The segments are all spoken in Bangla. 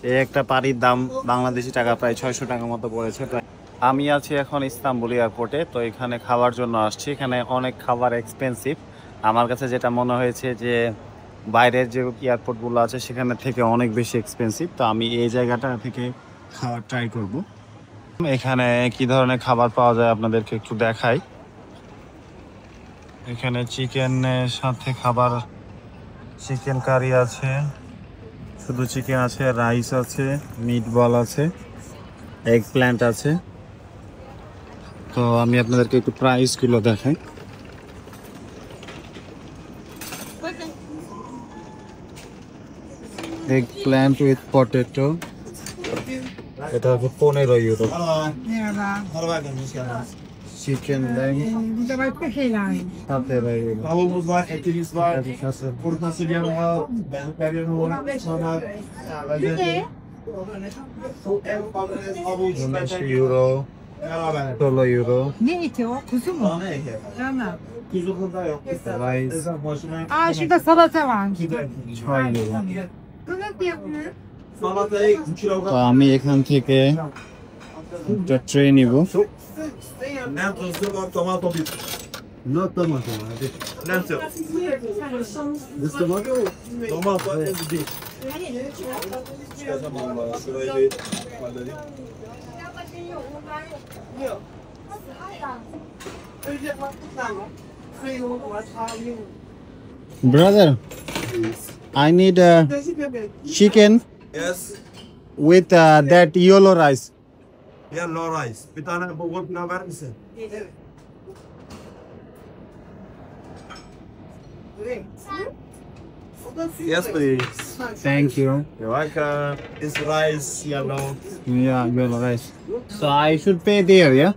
এই একটা পানির দাম বাংলাদেশি টাকা প্রায় 600 টাকা মতো পড়েছে। আমি আছি এখন ইস্তাম্বুল এয়ারপোর্টে, তো এখানে খাওয়ার জন্য আসছি। এখানে অনেক খাবার এক্সপেন্সিভ। আমার কাছে যেটা মনে হয়েছে যে বাইরের যে এয়ারপোর্টগুলো আছে সেখানে থেকে অনেক বেশি এক্সপেন্সিভ। তো আমি এই জায়গাটা থেকে খাবার ট্রাই করব। এখানে কি ধরনের খাবার পাওয়া যায় আপনাদেরকে একটু দেখাই। এখানে চিকেনের সাথে খাবার, চিকেন কারি আছে, শুধু চিকেন আছে, রাইস আছে, মিট বল আছে, এগ প্ল্যান্ট আছে। তো আমি আপনাদেরকে একটু প্রাইসগুলো দেখাই। এগ প্ল্যান্ট উইথ পটেটো, এটা হচ্ছে 15 euro. Chicken leg 17 euro. Tavuğumuz var, etimiz var, kuru fasulye var, beluga var, sonra 19 euro, 16 euro. Ne eti o? Kuzu mu? Tamam. Kuzu burada yok. Rice Aa şurada salata var. 6 euro. Salata yapıyorum. Salatayı 2 তো kilogram. আমি এখান থেকে একটা ট্রে নিব। Ne tuzlu var, tomato bir. No tomato, hadi. Ne tuzlu? This tomato? Tomato bir. O zaman var, şurayı bir halledeyim. Brother, I need chicken Yes. with that yellow rice. Yellow rice. Bir tane bulgur pilav verir misin? Yes, please. Thank you. You're welcome. This rice, yellow. Yeah, yellow rice. So I should pay there, yeah?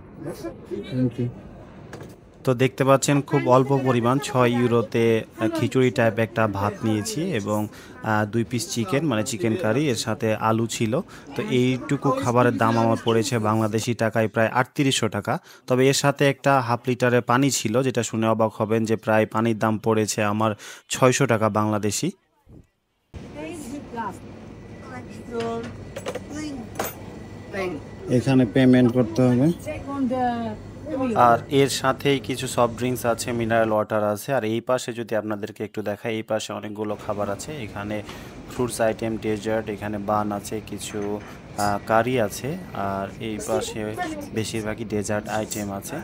Thank you. তো দেখতে পাচ্ছেন খুব অল্প পরিমাণ 6 ইউরোতে খিচুড়ি টাইপ একটা ভাত নিয়েছি এবং 2 পিস চিকেন মানে চিকেন কারি, এর সাথে আলু ছিল। তো এইটুকু খাবারের দাম আমার পড়েছে বাংলাদেশি টাকায় প্রায় 3800 টাকা। তবে এর সাথে একটা হাফ লিটারের পানি ছিল, যেটা শুনে অবাক হবেন যে প্রায় পানির দাম পড়েছে আমার 600 টাকা বাংলাদেশি। এখানে পেমেন্ট করতে হবে। আর এর সাথেই কিছু সফট ড্রিঙ্কস আছে, মিনারেল ওয়াটার আছে। আর এই পাশে যদি আপনাদেরকে একটু দেখাই, এই পাশে অনেকগুলো খাবার আছে। এখানে ফ্রুটস আইটেম, ডেজার্ট, এখানে বান আছে, কিছু কারি আছে। আর এই পাশে বেশিরভাগই ডেজার্ট আইটেম আছে।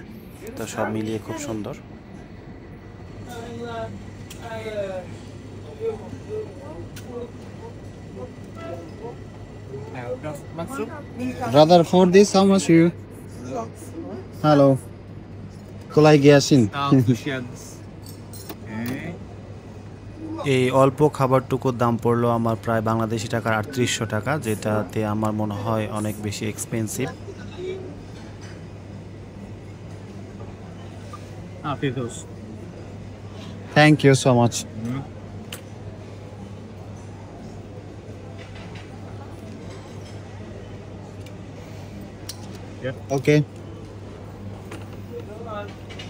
তো সব মিলিয়ে খুব সুন্দর। Brother, for this how much you? Hello. Kolay gelsin. এই অল্প খাবারটুকুর দাম পড়লো আমার প্রায় বাংলাদেশি টাকার 3800 টাকা, যেটাতে আমার মনে হয় অনেক বেশি expensive. Thank you so much. Okay.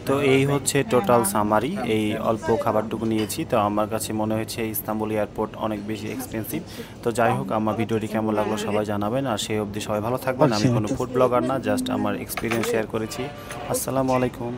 তো এই হচ্ছে টোটাল সামারি। এই অল্প খাবারটুকু নিয়েছি। তো আমার কাছে মনে হয়েছে ইস্তাম্বুল এয়ারপোর্ট অনেক বেশি এক্সপেন্সিভ। তো যাই হোক, আমার ভিডিওটি কেমন লাগলো সবাই জানাবেন। আর সেই অবধি সবাই ভালো থাকবেন। আমি কোনো ফুড ব্লগার না, জাস্ট আমার এক্সপিরিয়েন্স শেয়ার করেছি। আসসালামু আলাইকুম।